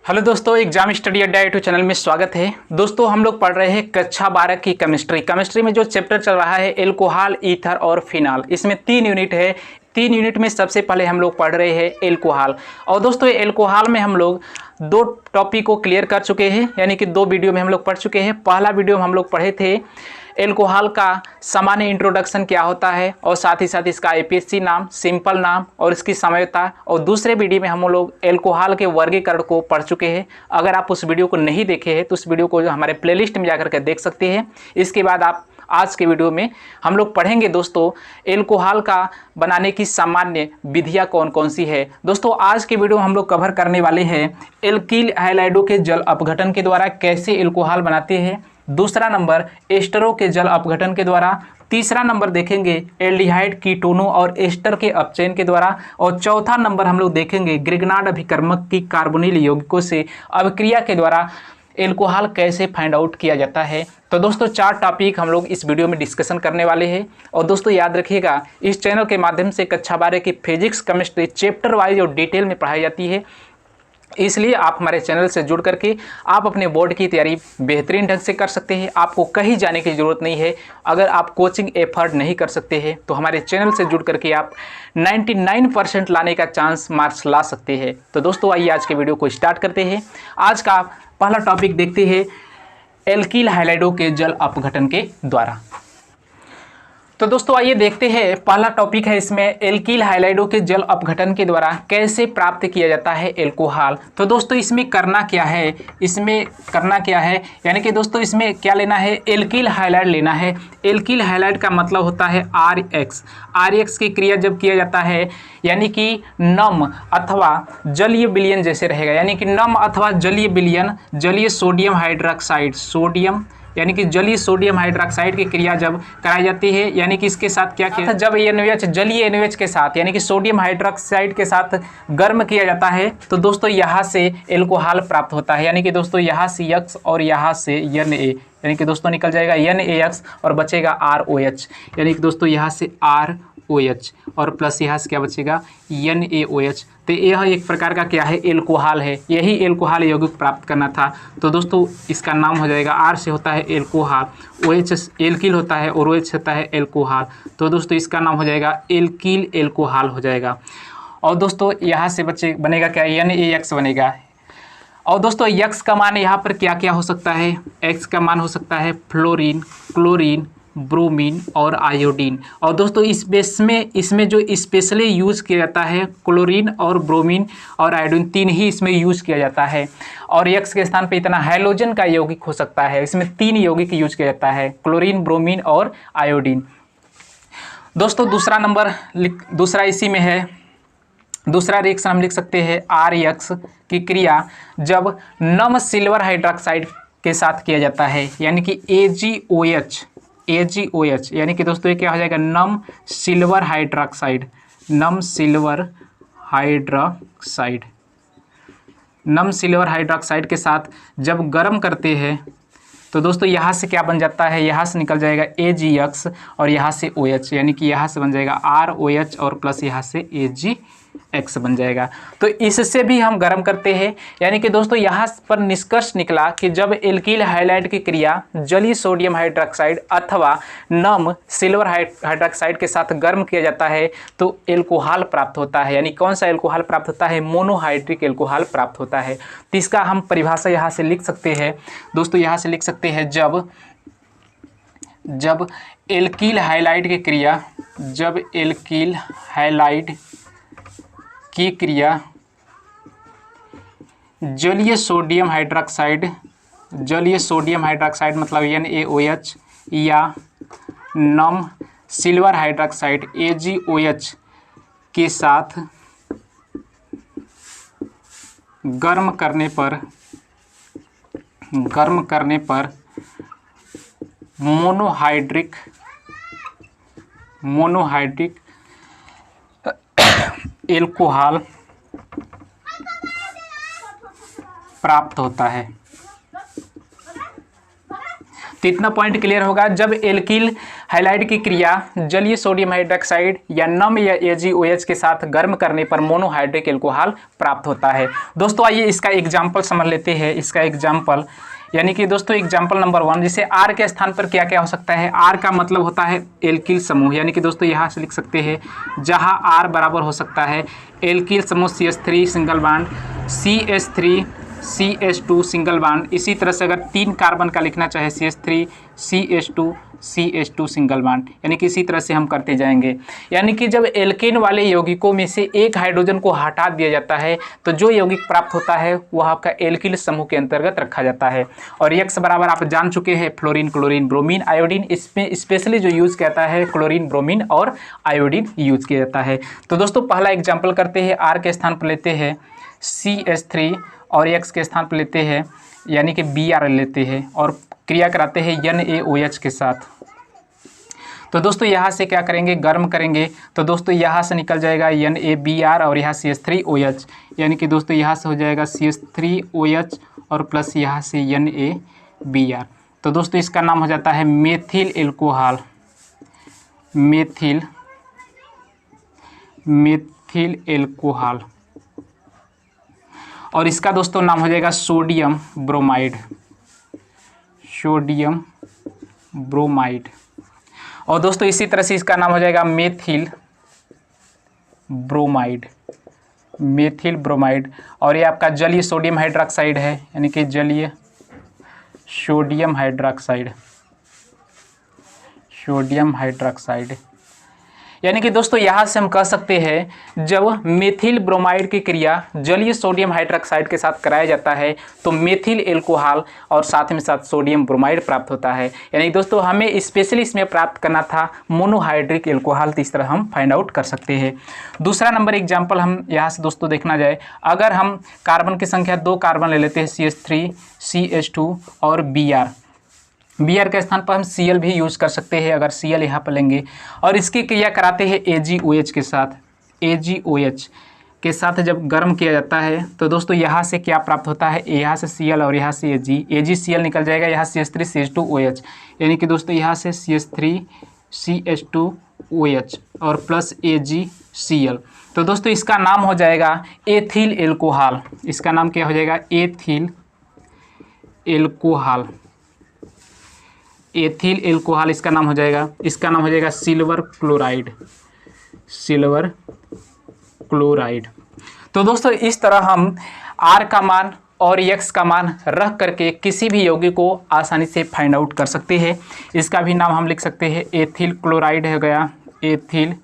Hello दोस्तों, exam study अड्डा YouTube channel में स्वागत है। दोस्तों हम लोग पढ़ रहे हैं कक्षा 12 की केमिस्ट्री में जो चैप्टर चल रहा है एल्कोहल, ईथर और फिनाल। इसमें 3 यूनिट है। 3 यूनिट में सबसे पहले हम लोग पढ़ रहे हैं एल्कोहल। और दोस्तों एल्कोहल में हम लोग 2 टॉपिक को क्लियर कर चुके हैं, यानी कि 2 वीडियो में हम लोग पढ़ चुके हैं। पहला वीडियो में हम लोग पढ़े थे एल्कोहल का सामान्य इंट्रोडक्शन क्या होता है और साथ ही साथ इसका आईपीएससी नाम, सिंपल नाम और इसकी समयता। और दूसरे वीडियो में हम लोग एल्कोहल के वर्गीकरण को पढ़ चुके हैं। अगर आप उस वीडियो को नहीं देखे हैं तो उस वीडियो को हमारे प्लेलिस्ट में जाकर के देख सकते हैं। इसके बाद आप आज के वीडियो में हम लोग पढ़ेंगे दोस्तों एल्कोहल का बनाने की सामान्य विधियां कौन कौन सी है। दोस्तों आज के वीडियो में हम लोग कवर करने वाले हैं एल्किल हैलाइडों के जल अपघटन के द्वारा कैसे एल्कोहल बनाते हैं। दूसरा नंबर एस्टरों के जल अपघटन के द्वारा। तीसरा नंबर देखेंगे एल्डिहाइड, कीटोनों और एस्टर के अपचयन के द्वारा। और चौथा नंबर हम लोग देखेंगे ग्रिग्नार्ड अभिकर्मक की कार्बोनिल यौगिकों से अभिक्रिया के द्वारा एल्कोहल कैसे फाइंड आउट किया जाता है। तो दोस्तों 4 टॉपिक हम लोग इस वीडियो में डिस्कशन करने वाले हैं। और दोस्तों याद रखिएगा इस चैनल के माध्यम से कक्षा 12 की फिजिक्स, केमिस्ट्री चैप्टर वाइज और डिटेल में पढ़ाई जाती है। इसलिए आप हमारे चैनल से जुड़ करके आप अपने बोर्ड की तैयारी बेहतरीन ढंग से कर सकते हैं। आपको कहीं जाने की ज़रूरत नहीं है। अगर आप कोचिंग एफर्ट नहीं कर सकते हैं तो हमारे चैनल से जुड़ करके आप 99% लाने का चांस मार्क्स ला सकते हैं। तो दोस्तों आइए आज के वीडियो को स्टार्ट करते हैं। आज का पहला टॉपिक देखते हैं एल्किल हैलाइडों के जल अपघटन के द्वारा। तो दोस्तों आइए देखते हैं पहला टॉपिक है इसमें एल्किल हैलाइडों के जल अपघटन के द्वारा कैसे प्राप्त किया जाता है एल्कोहल। तो दोस्तों इसमें करना क्या है, यानी कि दोस्तों इसमें क्या लेना है, एल्किल हैलाइड लेना है। एल्किल हैलाइड का मतलब होता है RX की क्रिया जब किया जाता है यानी कि नम अथवा जलीय विलयन जैसे रहेगा, यानी कि नम अथवा जलीय विलयन, जलीय सोडियम हाइड्रोक्साइड, यानी कि जलीय सोडियम हाइड्रोक्साइड की क्रिया जब कराई जाती है, यानी कि इसके साथ क्या किया, जब NaOH जलीय NaOH के साथ यानी कि सोडियम हाइड्रोक्साइड के साथ गर्म किया जाता है तो दोस्तों यहाँ से एल्कोहल प्राप्त होता है। यानी कि दोस्तों यहाँ से X और यहाँ से Na, यानी कि दोस्तों निकल जाएगा NaX और बचेगा ROH, यानी कि दोस्तों यहाँ से ROH और प्लस यहाँ से क्या बचेगा NaOH। तो यह एक प्रकार का क्या है, एल्कोहल है। यही एल्कोहल यौगिक प्राप्त करना था। तो दोस्तों इसका नाम हो जाएगा, R से होता है एल्कोहल, OH एल्किल होता है और OH होता है एल्कोहल। तो दोस्तों इसका नाम हो जाएगा एल्किल एल्कोहल हो जाएगा। और दोस्तों यहाँ से बनेगा क्या, NaX बनेगा। और दोस्तों X का मान यहाँ पर क्या क्या हो सकता है, X का मान हो सकता है फ्लोरीन, क्लोरीन, ब्रोमीन और आयोडीन। और दोस्तों इसमें जो स्पेशली यूज़ किया जाता है क्लोरीन और ब्रोमीन और आयोडीन, 3 ही इसमें यूज़ किया जाता है। और X के स्थान पे इतना हैलोजन का यौगिक हो सकता है। इसमें 3 यौगिक यूज किया जाता है, क्लोरीन, ब्रोमीन और आयोडीन। दोस्तों दूसरा इसी में है, दूसरा रिएक्शन हम लिख सकते हैं RX की क्रिया जब नम सिल्वर हाइड्रोक्साइड के साथ किया जाता है, यानी कि AgOH, यानी कि दोस्तों ये क्या हो जाएगा, नम सिल्वर हाइड्रोक्साइड के साथ जब गर्म करते हैं तो दोस्तों यहाँ से क्या बन जाता है, यहाँ से निकल जाएगा AgX और यहाँ से OH, यानी कि यहाँ से बन जाएगा ROH और प्लस यहाँ से AgX बन जाएगा। तो इससे भी हम गर्म करते हैं, यानी कि दोस्तों यहाँ पर निष्कर्ष निकला कि जब एल्किल हैलाइड की क्रिया जलीय सोडियम हाइड्रोक्साइड अथवा नम सिल्वर हाइड्रोक्साइड के साथ गर्म किया जाता है तो एल्कोहल प्राप्त होता है। यानी कौन सा एल्कोहल प्राप्त होता है, मोनोहाइड्रिक एल्कोहल प्राप्त होता है। तो इसका हम परिभाषा यहाँ से लिख सकते हैं दोस्तों, यहाँ से लिख सकते हैं जब एल्किल हैलाइड की क्रिया जलीय सोडियम हाइड्रोक्साइड मतलब NaOH या नम सिल्वर हाइड्रोक्साइड AgOH के साथ गर्म करने पर मोनोहाइड्रिक एल्कोहल प्राप्त होता है। तो इतना पॉइंट क्लियर होगा। जब एल्किल हैलाइड की क्रिया जलीय सोडियम हाइड्रोक्साइड या नम या AgOH के साथ गर्म करने पर मोनोहाइड्रिक एल्कोहल प्राप्त होता है। दोस्तों आइए इसका एग्जाम्पल समझ लेते हैं। इसका एग्जाम्पल यानी कि दोस्तों एग्जाम्पल नंबर 1, जैसे R के स्थान पर क्या क्या हो सकता है। R का मतलब होता है एल्किल समूह, यानी कि दोस्तों यहाँ से लिख सकते हैं जहाँ R बराबर हो सकता है एल्किल समूह CH3 single bond, CH3 CH2 single bond. इसी तरह से अगर 3 कार्बन का लिखना चाहे CH3 CH2 CH2 single bond, यानी कि इसी तरह से हम करते जाएंगे। यानी कि जब एल्केन वाले यौगिकों में से एक हाइड्रोजन को हटा दिया जाता है तो जो यौगिक प्राप्त होता है वह आपका एल्किल समूह के अंतर्गत रखा जाता है। और X बराबर आप जान चुके हैं फ्लोरीन, क्लोरीन, ब्रोमीन, आयोडीन। इसमें स्पेशली जो यूज़ किया जाता है क्लोरीन, ब्रोमीन और आयोडीन यूज किया जाता है। तो दोस्तों पहला एग्जाम्पल करते हैं। R के स्थान पर लेते हैं CH3 और X के स्थान पर लेते हैं यानी कि Br लेते हैं और क्रिया कराते हैं NaOH के साथ। तो दोस्तों यहाँ से क्या करेंगे, गर्म करेंगे। तो दोस्तों यहाँ से निकल जाएगा NaBr और यहाँ CH3OH, यानी कि दोस्तों यहाँ से हो जाएगा CH3OH और प्लस यहाँ से NaBr। तो दोस्तों इसका नाम हो जाता है मेथिल एल्कोहल, मेथिल एल्कोहल। और इसका दोस्तों नाम हो जाएगा सोडियम ब्रोमाइड, सोडियम ब्रोमाइड। और दोस्तों इसी तरह से इसका नाम हो जाएगा मेथिल ब्रोमाइड, मेथिल ब्रोमाइड। और ये आपका जलीय सोडियम हाइड्रोक्साइड है, यानी कि जलीय सोडियम हाइड्रोक्साइड, सोडियम हाइड्रोक्साइड। यानी कि दोस्तों यहाँ से हम कह सकते हैं जब मेथिल ब्रोमाइड की क्रिया जलीय सोडियम हाइड्रोक्साइड के साथ कराया जाता है तो मेथिल एल्कोहल और साथ में साथ सोडियम ब्रोमाइड प्राप्त होता है। यानी दोस्तों हमें स्पेशली इसमें प्राप्त करना था मोनोहाइड्रिक एल्कोहल, तो इस तरह हम फाइंड आउट कर सकते हैं। दूसरा नंबर एग्जाम्पल हम यहाँ से दोस्तों देखना जाए, अगर हम कार्बन की संख्या 2 कार्बन ले लेते हैं CH3 CH2 और Br के स्थान पर हम Cl भी यूज कर सकते हैं अगर Cl यहाँ पर लेंगे। और इसकी क्रिया कराते हैं AgOH के साथ, AgOH के साथ जब गर्म किया जाता है तो दोस्तों यहाँ से क्या प्राप्त होता है, यहाँ से Cl और यहाँ से AgCl निकल जाएगा, यहाँ CH3 CH2OH, यानी कि दोस्तों यहाँ से CH3 CH2OH और प्लस AgCl। तो दोस्तों इसका नाम हो जाएगा एथिल एल्कोहल। इसका नाम क्या हो जाएगा, एथिल एल्कोहल, एथिल एल्कोहल इसका नाम हो जाएगा। इसका नाम हो जाएगा सिल्वर क्लोराइड, सिल्वर क्लोराइड। तो दोस्तों इस तरह हम R का मान और X का मान रख करके किसी भी यौगिक को आसानी से फाइंड आउट कर सकते हैं। इसका भी नाम हम लिख सकते हैं एथिल क्लोराइड हो गया, एथिल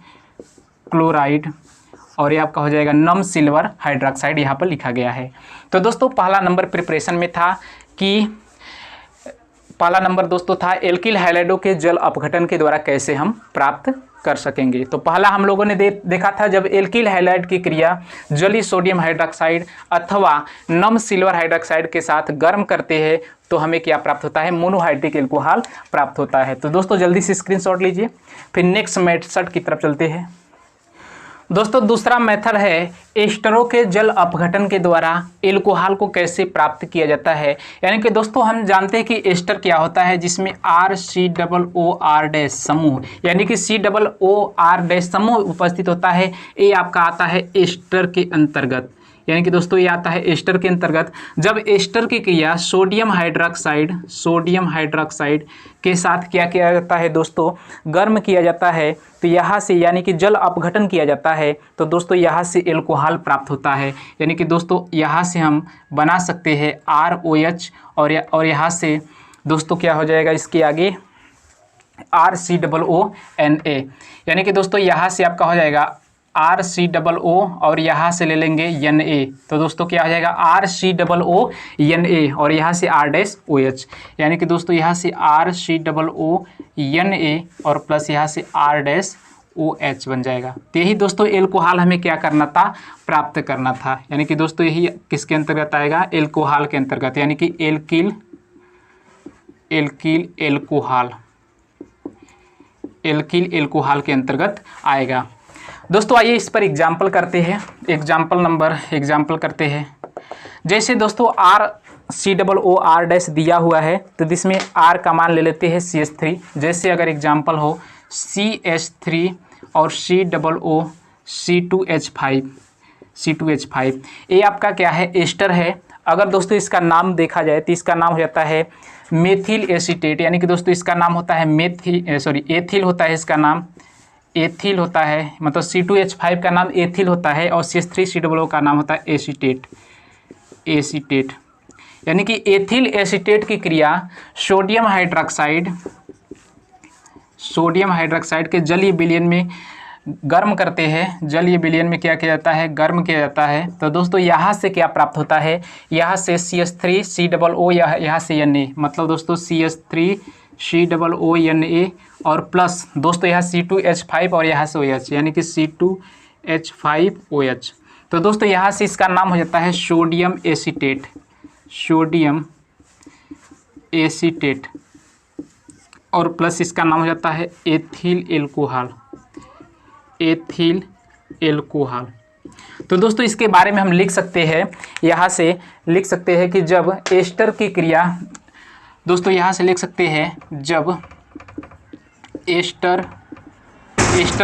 क्लोराइड। और ये आपका हो जाएगा नम सिल्वर हाइड्रोक्साइड, यहाँ पर लिखा गया है। तो दोस्तों पहला नंबर प्रिपरेशन में था कि पहला नंबर दोस्तों था एल्किल हैलाइडों के जल अपघटन के द्वारा कैसे हम प्राप्त कर सकेंगे। तो पहला हम लोगों ने देखा था जब एल्किल हैलाइड की क्रिया जलीय सोडियम हाइड्रोक्साइड अथवा नम सिल्वर हाइड्रोक्साइड के साथ गर्म करते हैं तो हमें क्या प्राप्त होता है, मोनोहाइड्रिक एल्कोहल प्राप्त होता है। तो दोस्तों जल्दी से स्क्रीनशॉट लीजिए, फिर नेक्स्ट मेथड की तरफ चलते हैं। दोस्तों दूसरा मेथड है एस्टरों के जल अपघटन के द्वारा एल्कोहल को कैसे प्राप्त किया जाता है। यानी कि दोस्तों हम जानते हैं कि एस्टर क्या होता है, जिसमें RCOOR- समूह यानी कि COOR- समूह उपस्थित होता है। ये आपका आता है एस्टर के अंतर्गत, यानी कि दोस्तों ये आता है एस्टर के अंतर्गत। जब एस्टर की क्रिया सोडियम हाइड्रोक्साइड के साथ क्या किया जाता है दोस्तों, गर्म किया जाता है तो यहाँ से यानी कि जल अपघटन किया जाता है तो दोस्तों यहाँ से एल्कोहल प्राप्त होता है। यानी कि दोस्तों यहाँ से हम बना सकते हैं ROH और यहाँ से दोस्तों क्या हो जाएगा इसके आगे RCOONA, यानी कि दोस्तों यहाँ से आपका हो जाएगा RCOO और यहाँ से ले लेंगे Na, तो दोस्तों क्या हो जाएगा RCOONA और यहाँ से R-OH, यानी कि दोस्तों यहाँ से RCOONA और प्लस यहाँ से R-OH बन जाएगा। तो यही दोस्तों एल्कोहल हमें क्या करना था, प्राप्त करना था। यानी कि दोस्तों यही किसके अंतर्गत आएगा, एल्कोहल के अंतर्गत, यानी कि एल्किल एल्कोहल के अंतर्गत आएगा। दोस्तों आइए इस पर एग्जाम्पल करते हैं। एग्जाम्पल करते हैं। जैसे दोस्तों COOR- दिया हुआ है, तो जिसमें R का मान ले लेते हैं CH3। जैसे अगर एग्जाम्पल हो CH3 और C2H5 ये आपका क्या है, एस्टर है। अगर दोस्तों इसका नाम देखा जाए तो इसका नाम हो जाता है मेथिल एसीटेट, यानी कि दोस्तों इसका नाम होता है एथिल होता है, इसका नाम एथिल होता है, मतलब C2H5 का नाम एथिल होता है और CH3COO का नाम होता है एसीटेट। यानी कि एथिल एसीटेट की क्रिया सोडियम हाइड्रोक्साइड के जलीय विलयन में गर्म करते हैं। जलीय विलयन में क्या किया जाता है, गर्म किया जाता है। तो दोस्तों यहाँ से क्या प्राप्त होता है, यहाँ से CH3COO या यहाँ से Na, मतलब दोस्तों CH3COO Na और प्लस दोस्तों यहाँ C2H5 और यहाँ से OH, यानी कि C2H5OH। तो दोस्तों यहाँ से इसका नाम हो जाता है सोडियम एसीटेट और प्लस इसका नाम हो जाता है एथिल एल्कोहल। तो दोस्तों इसके बारे में हम लिख सकते हैं, यहाँ से लिख सकते हैं कि जब एस्टर की क्रिया, दोस्तों यहाँ से लिख सकते हैं जब एस्टर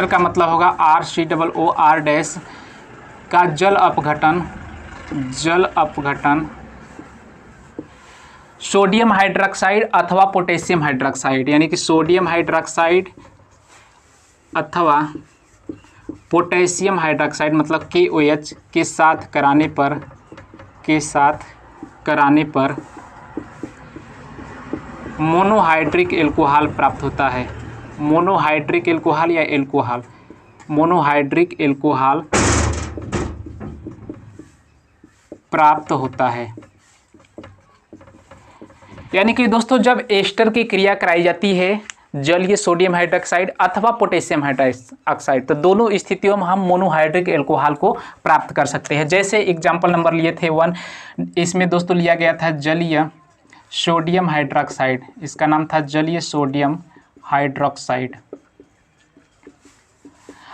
का मतलब होगा RCOOR- का जल अपघटन सोडियम हाइड्रोक्साइड अथवा पोटेशियम हाइड्रोक्साइड, यानी कि सोडियम हाइड्रोक्साइड अथवा पोटेशियम हाइड्रोक्साइड मतलब KOH के साथ कराने पर मोनोहाइड्रिक एल्कोहल प्राप्त होता है। मोनोहाइड्रिक एल्कोहल या मोनोहाइड्रिक एल्कोहल प्राप्त होता है। यानी कि दोस्तों जब एस्टर की क्रिया कराई जाती है जलीय सोडियम हाइड्रोक्साइड अथवा पोटेशियम हाइड्रोक्साइड, तो दोनों स्थितियों में हम मोनोहाइड्रिक एल्कोहल को प्राप्त कर सकते हैं। जैसे एग्जाम्पल नंबर लिए थे 1, इसमें दोस्तों लिया गया था जलीय सोडियम हाइड्रोक्साइड, इसका नाम था जलीय सोडियम हाइड्रोक्साइड।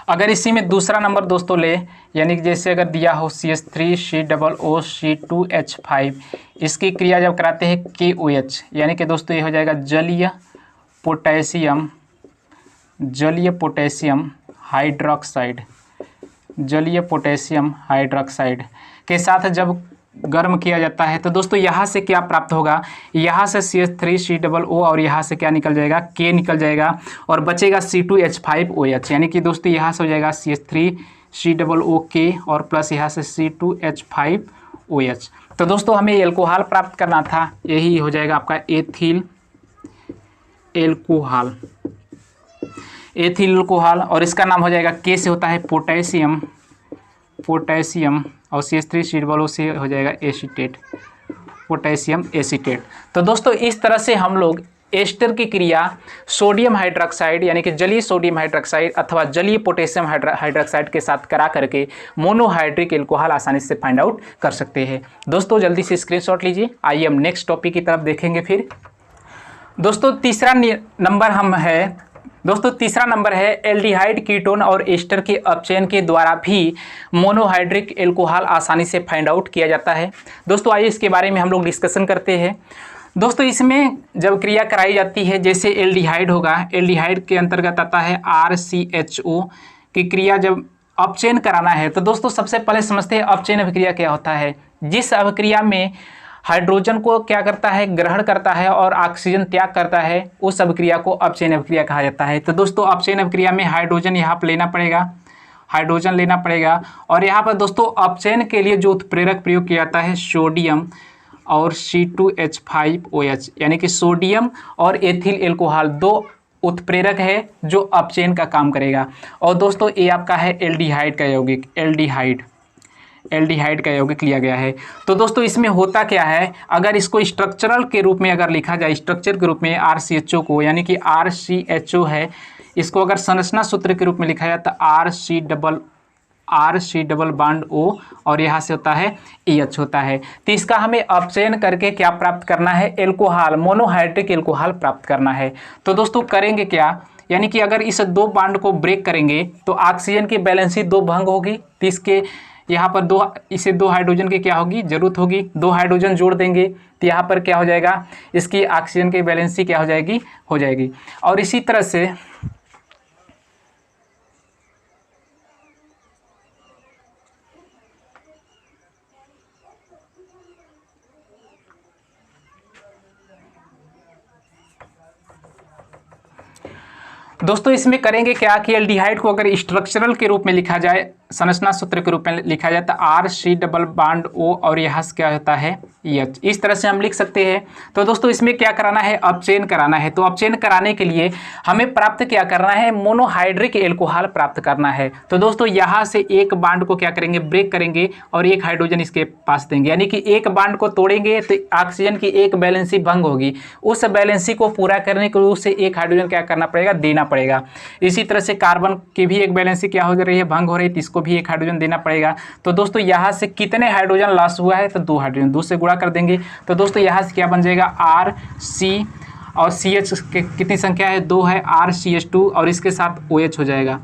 अगर इसी में दूसरा नंबर दोस्तों ले, यानी कि जैसे अगर दिया हो CH3COO C2H5, इसकी क्रिया जब कराते हैं KOH, यानी कि दोस्तों ये हो जाएगा जलीय पोटेशियम हाइड्रोक्साइड के साथ जब गर्म किया जाता है, तो दोस्तों यहाँ से क्या प्राप्त होगा, यहाँ से CH3COO और यहाँ से क्या निकल जाएगा, K निकल जाएगा और बचेगा C2H5OH, यानी कि दोस्तों यहाँ से हो जाएगा CH3COOK और प्लस यहाँ से C2H5OH। तो दोस्तों हमें एल्कोहल प्राप्त करना था, यही हो जाएगा आपका एथिल एल्कोहल और इसका नाम हो जाएगा K से होता है पोटेशियम और CH3COO से हो जाएगा पोटेशियम एसीटेट। तो दोस्तों इस तरह से हम लोग एस्टर की क्रिया सोडियम हाइड्रोक्साइड यानी कि जलीय सोडियम हाइड्रोक्साइड अथवा जलीय पोटेशियम हाइड्रोक्साइड के साथ करा करके मोनोहाइड्रिक एल्कोहल आसानी से फाइंड आउट कर सकते हैं। दोस्तों जल्दी से स्क्रीनशॉट लीजिए। आइए हम नेक्स्ट टॉपिक की तरफ देखेंगे। फिर दोस्तों तीसरा नंबर है एल्डिहाइड कीटोन और एस्टर के अपचयन के द्वारा भी मोनोहाइड्रिक एल्कोहल आसानी से फाइंड आउट किया जाता है। दोस्तों आइए इसके बारे में हम लोग डिस्कशन करते हैं। दोस्तों इसमें जब क्रिया कराई जाती है, जैसे एल्डिहाइड होगा, एल्डिहाइड के अंतर्गत आता है RCHO की क्रिया जब अपचयन कराना है, तो दोस्तों सबसे पहले समझते हैं अपचयन अभिक्रिया क्या होता है। जिस अभिक्रिया में हाइड्रोजन को क्या करता है, ग्रहण करता है और ऑक्सीजन त्याग करता है, उस अभिक्रिया को अपचयन अभिक्रिया कहा जाता है। तो दोस्तों अपचयन अभिक्रिया में हाइड्रोजन यहाँ पर लेना पड़ेगा और यहाँ पर दोस्तों अपचयन के लिए जो उत्प्रेरक प्रयोग किया जाता है सोडियम और C2H5OH, यानी कि सोडियम और एथिल एल्कोहल दो उत्प्रेरक है जो अपचयन का काम करेगा। और दोस्तों ये आपका है एल्डिहाइड का यौगिक लिया गया है। तो दोस्तों इसमें होता क्या है, अगर इसको स्ट्रक्चरल के रूप में अगर लिखा जाए, स्ट्रक्चर के रूप में RCHO को, यानी कि RCHO है, इसको अगर संरचना सूत्र के रूप में लिखा जाए तो RC डबल बॉन्ड O और यहाँ से होता है EH होता है। तो इसका हमें अपचयन करके क्या प्राप्त करना है, एल्कोहल, मोनोहाइड्रिक एल्कोहल प्राप्त करना है। तो दोस्तों करेंगे क्या, यानी कि अगर इस दो बॉन्ड को ब्रेक करेंगे तो ऑक्सीजन की बैलेंसी दो भंग होगी, तो इसके यहाँ पर इसे 2 हाइड्रोजन की क्या होगी, जरूरत होगी। 2 हाइड्रोजन जोड़ देंगे तो यहाँ पर क्या हो जाएगा, इसकी ऑक्सीजन की वैलेंसी क्या हो जाएगी। और इसी तरह से दोस्तों इसमें करेंगे क्या कि एल्डिहाइड को अगर स्ट्रक्चरल के रूप में लिखा जाए, संरचना सूत्र के रूप में लिखा जाए तो RC डबल बॉन्ड O और यहाँ से क्या होता है H, इस तरह से हम लिख सकते हैं। तो दोस्तों इसमें क्या कराना है, अपचयन कराना है। तो अपचयन कराने के लिए हमें प्राप्त क्या करना है, मोनोहाइड्रिक एल्कोहल प्राप्त करना है। तो दोस्तों यहाँ से एक बॉन्ड को क्या करेंगे, ब्रेक करेंगे और एक हाइड्रोजन इसके पास देंगे, यानी कि एक बॉन्ड को तोड़ेंगे तो ऑक्सीजन की एक बैलेंसी भंग होगी। उस बैलेंसी को पूरा करने के लिए उसे एक हाइड्रोजन क्या करना पड़ेगा, देना पड़ेगा। इसी तरह से कार्बन की भी एक बैलेंसी क्या हो रही है, भंग हो रही है, तो इसको भी एक हाइड्रोजन देना पड़ेगा। तो दोस्तों यहाँ से कितने हाइड्रोजन लॉस हुआ है, तो 2 हाइड्रोजन, 2 से गुणा कर देंगे। तो दोस्तों यहाँ से क्या बन जाएगा, RC और CH के कितनी संख्या है, 2 है, RCH2 और इसके साथ OH हो जाएगा,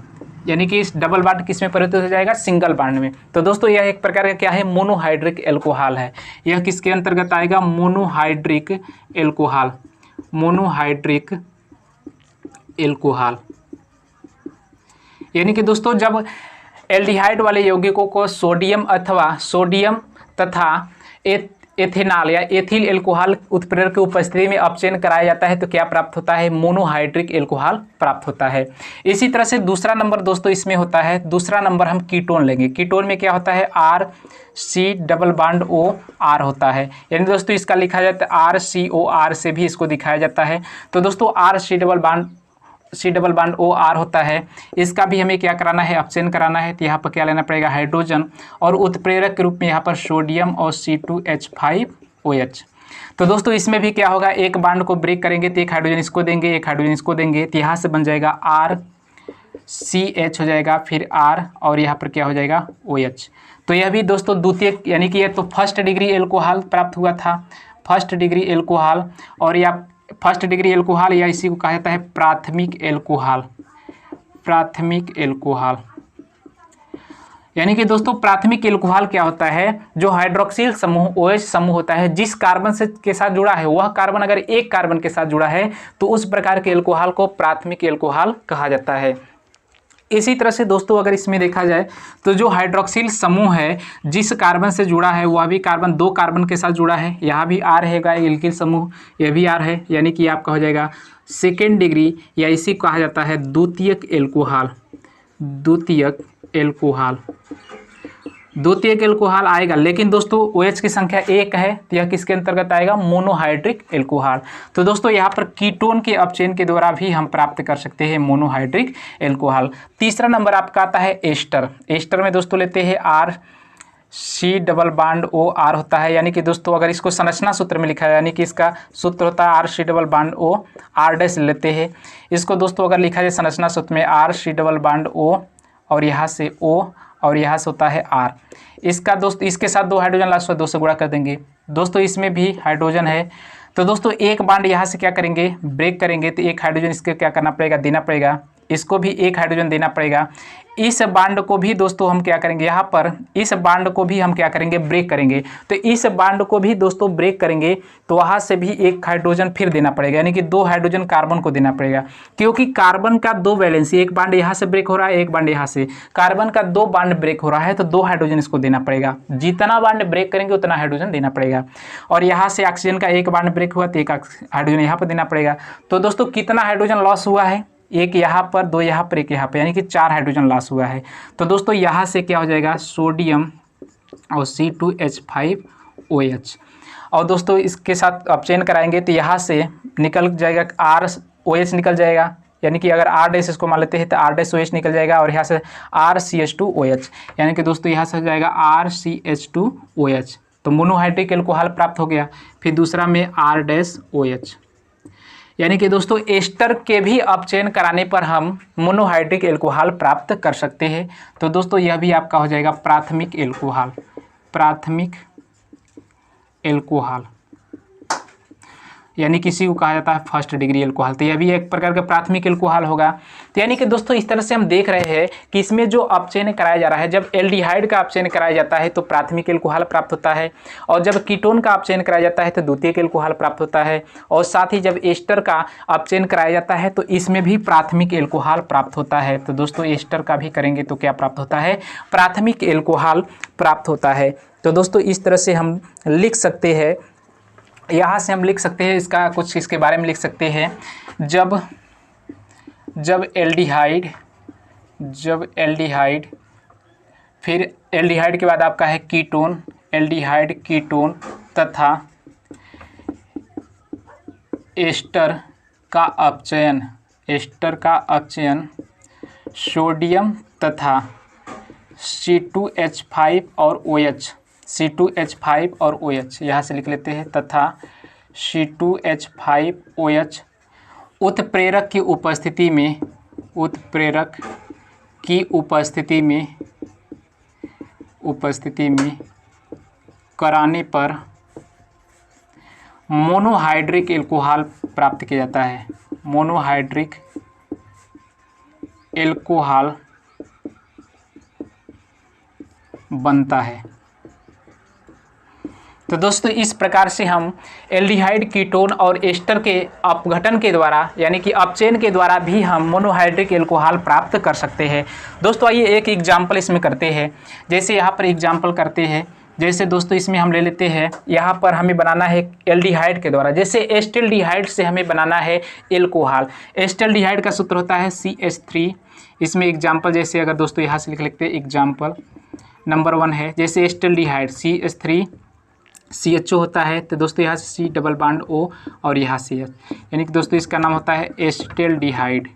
यानी कि इस डबल बॉन्ड किस में परिवर्तित हो जाएगा, सिंगल बॉन्ड में। तो दोस्तों यह एक प्रकार का क्या है, मोनोहाइड्रिक एल्कोहल है। यह किसके अंतर्गत आएगा, मोनोहाइड्रिक एल्कोहल, मोनोहाइड्रिक एल्कोहल। यानी कि दोस्तों जब एल्डिहाइड वाले यौगिकों को सोडियम तथा एथेनॉल या एथिल एल्कोहल उत्प्रेरक की उपस्थिति में अपचयन कराया जाता है तो क्या प्राप्त होता है, मोनोहाइड्रिक एल्कोहल प्राप्त होता है। इसी तरह से दूसरा नंबर दोस्तों इसमें होता है, दूसरा नंबर हम कीटोन लेंगे। कीटोन में क्या होता है, RC double bond O R होता है, यानी दोस्तों इसका लिखा जाता है RCOR से भी इसको दिखाया जाता है। तो दोस्तों C double bond O R होता है, इसका भी हमें क्या कराना है, अपचयन कराना है। तो यहाँ पर क्या लेना पड़ेगा, हाइड्रोजन, और उत्प्रेरक के रूप में यहाँ पर सोडियम और C2H5OH। तो दोस्तों इसमें भी क्या होगा, एक बॉन्ड को ब्रेक करेंगे तो एक हाइड्रोजन इसको देंगे, एक हाइड्रोजन इसको देंगे, तो यहाँ से बन जाएगा RCH हो जाएगा, फिर R और यहाँ पर क्या हो जाएगा, OH। तो यह भी दोस्तों द्वितीय, यानी कि यह तो फर्स्ट डिग्री एल्कोहल प्राप्त हुआ था, फर्स्ट डिग्री एल्कोहल। और यह फर्स्ट डिग्री एल्कोहल या इसी को कहा जाता है प्राथमिक एल्कोहल, प्राथमिक एल्कोहल। यानी कि दोस्तों प्राथमिक एल्कोहल क्या होता है, जो हाइड्रोक्सिल समूह OH समूह होता है, जिस कार्बन से के साथ जुड़ा है वह कार्बन अगर एक कार्बन के साथ जुड़ा है तो उस प्रकार के एल्कोहल को प्राथमिक एल्कोहल कहा जाता है। इसी तरह से दोस्तों अगर इसमें देखा जाए तो जो हाइड्रोक्सिल समूह है जिस कार्बन से जुड़ा है वह भी कार्बन 2 कार्बन के साथ जुड़ा है, यहाँ भी R रहेगा, एल्किल समूह यह भी R है, यानी कि आपका हो जाएगा सेकेंड डिग्री या इसी को कहा जाता है द्वितीयक एल्कोहल, द्वितीयक एल्कोहल, द्वितीयक एल्कोहल आएगा। लेकिन दोस्तों OH की संख्या 1 है तो यह किसके अंतर्गत आएगा, मोनोहाइड्रिक एल्कोहल। तो दोस्तों यहाँ पर कीटोन के अपचयन के द्वारा भी हम प्राप्त कर सकते हैं मोनोहाइड्रिक एल्कोहल। तीसरा नंबर आपका आता है एस्टर। एस्टर में दोस्तों लेते हैं RC double bond O R होता है, यानी कि दोस्तों अगर इसको संरचना सूत्र में लिखा है, यानी कि इसका सूत्र होता है RC double bond O R dash लेते हैं। इसको दोस्तों अगर लिखा जाए संरचना सूत्र में RC डबल बॉन्ड O और यहाँ से O और यहाँ से होता है R। इसका दोस्त इसके साथ 2 हाइड्रोजन लास्ट 2 से गुणा कर देंगे। दोस्तों इसमें भी हाइड्रोजन है, तो दोस्तों एक बॉन्ड यहाँ से क्या करेंगे, ब्रेक करेंगे, तो एक हाइड्रोजन इसके क्या करना पड़ेगा, देना पड़ेगा। इसको भी एक हाइड्रोजन देना पड़ेगा। इस बॉन्ड को भी दोस्तों हम क्या करेंगे, यहाँ पर इस बॉन्ड को भी हम क्या करेंगे, ब्रेक करेंगे। तो इस बॉन्ड को भी दोस्तों ब्रेक करेंगे तो वहाँ से भी एक हाइड्रोजन फिर देना पड़ेगा, यानी कि 2 हाइड्रोजन कार्बन को देना पड़ेगा, क्योंकि कार्बन का 2 वैलेंसी, एक बॉन्ड यहाँ से ब्रेक हो रहा है, एक बॉन्ड यहाँ से, कार्बन का 2 बॉन्ड ब्रेक हो रहा है तो 2 हाइड्रोजन इसको देना पड़ेगा। जितना बॉन्ड ब्रेक करेंगे उतना हाइड्रोजन देना पड़ेगा। और यहाँ से ऑक्सीजन का एक बॉन्ड ब्रेक हुआ तो एक हाइड्रोजन यहाँ पर देना पड़ेगा। तो दोस्तों कितना हाइड्रोजन लॉस हुआ है, एक यहाँ पर, 2 यहाँ पर, एक यहाँ पर, यानी कि 4 हाइड्रोजन लॉस हुआ है। तो दोस्तों यहाँ से क्या हो जाएगा, सोडियम और C2H5OH। और दोस्तों इसके साथ अपचयन कराएंगे तो यहाँ से निकल जाएगा ROH निकल जाएगा, यानी कि अगर R डैश इसको मान लेते हैं तो R डैश OH निकल जाएगा और यहाँ से RCH2OH, यानी कि दोस्तों यहाँ से हो जाएगा RCH2OH। तो मोनोहाइड्रिक एल्कोहल प्राप्त हो गया। फिर दूसरा में R डैश OH, यानी कि दोस्तों एस्टर के भी अपचयन कराने पर हम मोनोहाइड्रिक एल्कोहल प्राप्त कर सकते हैं। तो दोस्तों यह भी आपका हो जाएगा प्राथमिक एल्कोहल, प्राथमिक एल्कोहल। यानी किसी को कहा जाता है फर्स्ट डिग्री एल्कोहल। तो यह भी एक प्रकार का प्राथमिक एल्कोहल होगा। तो यानी कि दोस्तों इस तरह से हम देख रहे हैं कि इसमें जो अपचयन कराया जा रहा है, जब एल्डिहाइड का अपचयन कराया जाता है तो प्राथमिक एल्कोहल प्राप्त होता है, और जब कीटोन का अपचयन कराया जाता है तो द्वितीयक एल्कोहल प्राप्त होता है, और साथ ही जब एस्टर का अपचयन कराया जाता है तो इसमें भी प्राथमिक एल्कोहल प्राप्त होता है। तो दोस्तों एस्टर का भी करेंगे तो क्या प्राप्त होता है, प्राथमिक एल्कोहल प्राप्त होता है। तो दोस्तों इस तरह से हम लिख सकते हैं, यहाँ से हम लिख सकते हैं, इसका कुछ इसके बारे में लिख सकते हैं। जब एल्डिहाइड फिर एल्डिहाइड के बाद आपका है कीटोन, एल्डिहाइड कीटोन तथा एस्टर का अपचयन सोडियम तथा C2H5 और OH, C2H5 और OH यहाँ से लिख लेते हैं, तथा C2H5OH उत्प्रेरक की उपस्थिति में कराने पर मोनोहाइड्रिक एल्कोहल प्राप्त किया जाता है। मोनोहाइड्रिक एल्कोहल बनता है। तो दोस्तों इस प्रकार से हम एल्डिहाइड, कीटोन और एस्टर के अपघटन के द्वारा यानी कि अपचयन के द्वारा भी हम मोनोहाइड्रिक एल्कोहल प्राप्त कर सकते हैं। दोस्तों आइए एक एग्जाम्पल इसमें करते हैं। जैसे यहाँ पर एग्जाम्पल करते हैं, जैसे दोस्तों इसमें हम ले लेते हैं, यहाँ पर हमें बनाना है एल्डिहाइड के द्वारा, जैसे एस्टेल्डिहाइड से हमें बनाना है एल्कोहल। एस्टेल्डिहाइड का सूत्र होता है CH3। इसमें एग्जाम्पल जैसे अगर दोस्तों यहाँ से लिख लेते हैं, एग्जाम्पल नंबर 1 है, जैसे एस्टेल्डिहाइड CH3 CHO होता है, तो दोस्तों यहाँ से C डबल बॉन्ड O और यहाँ से H, यानी कि दोस्तों इसका नाम होता है एस्टेल्डिहाइड।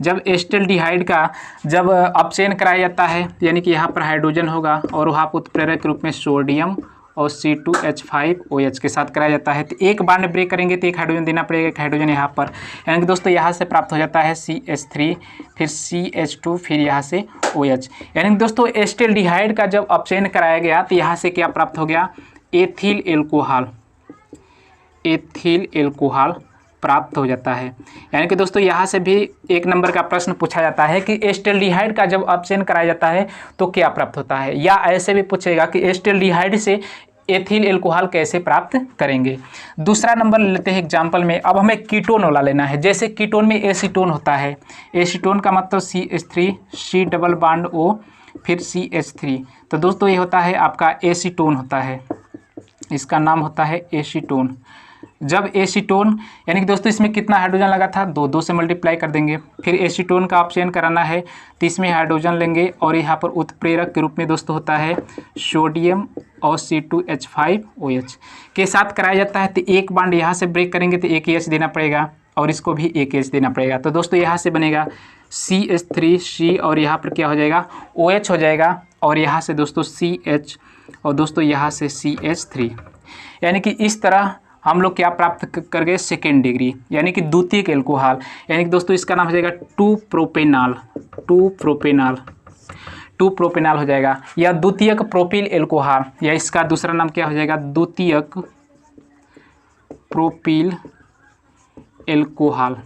जब एस्टेल्डिहाइड का जब अपचयन कराया जाता है, यानी कि यहाँ पर हाइड्रोजन होगा और वहाँ पर उत्प्रेरक के रूप में सोडियम और C2H5OH के साथ कराया जाता है, तो एक बॉन्ड ब्रेक करेंगे तो एक हाइड्रोजन देना पड़ेगा, एक हाइड्रोजन यहाँ पर, यानी कि दोस्तों यहाँ से प्राप्त हो जाता है CH3, फिर CH2, फिर यहाँ से OH। यानी कि दोस्तों एस्टेल्डिहाइड का जब अपचयन कराया गया तो यहाँ से क्या प्राप्त हो गया, एथिल एल्कोहल प्राप्त हो जाता है। यानी कि दोस्तों यहाँ से भी एक नंबर का प्रश्न पूछा जाता है कि एस्टेल्डिहाइड का जब अपचयन कराया जाता है तो क्या प्राप्त होता है, या ऐसे भी पूछेगा कि एस्टेल्डिहाइड से एथिल एल्कोहल कैसे प्राप्त करेंगे। दूसरा नंबर लेते हैं एग्जाम्पल में। अब हमें कीटोन वाला लेना है। जैसे कीटोन में एसीटोन होता है, एसीटोन का मतलब CH3 C double bond O फिर CH3, तो दोस्तों ये होता है आपका एसीटोन होता है, इसका नाम होता है एसीटोन। जब एसीटोन यानी कि दोस्तों इसमें कितना हाइड्रोजन लगा था, 2 से मल्टीप्लाई कर देंगे, फिर एसीटोन का अपचयन कराना है तो इसमें हाइड्रोजन लेंगे और यहाँ पर उत्प्रेरक के रूप में दोस्तों होता है सोडियम और C2H5OH के साथ कराया जाता है। तो एक बॉन्ड यहाँ से ब्रेक करेंगे तो एक H देना पड़ेगा और इसको भी एक H देना पड़ेगा। तो दोस्तों यहाँ से बनेगा CH3C और यहाँ पर क्या हो जाएगा, OH हो जाएगा, और यहाँ से दोस्तों CH और दोस्तों यहाँ से CH3। यानी कि इस तरह हम लोग क्या प्राप्त कर गए, सेकेंड डिग्री यानी कि द्वितीयक एल्कोहल। यानी कि दोस्तों इसका नाम हो जाएगा 2-प्रोपेनाल हो जाएगा, या द्वितीयक प्रोपिल एल्कोहल, या इसका दूसरा नाम क्या हो जाएगा, द्वितीयक प्रोपिल एल्कोहल।